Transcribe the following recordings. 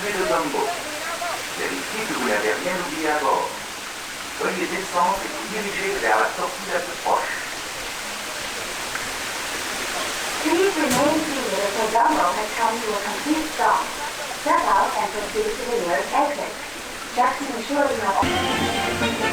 situé le Dumbo. Vérifiez que vous n'avez rien oublié à bord. Veuillez descendre et vous diriger vers la sortie la plus proche. Please remain seated until Dumbo has come to a complete stop. Step out and proceed to the nearest exit. Check to ensure you have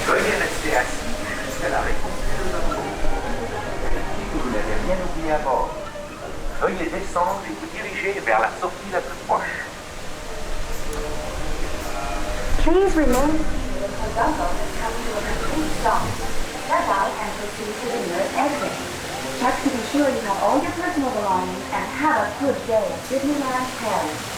Veuillez rester assis jusqu'à la réponse de Dumbo. Vérifiez que vous n'avez rien oublié à bord. Veuillez descendre et vous diriger vers la sortie la plus proche. Please remain seated until Dumbo has come to a complete stop. Step out and proceed to the nearest exit. Check to be sure you have all your personal belongings and have a good day at Disneyland Paris.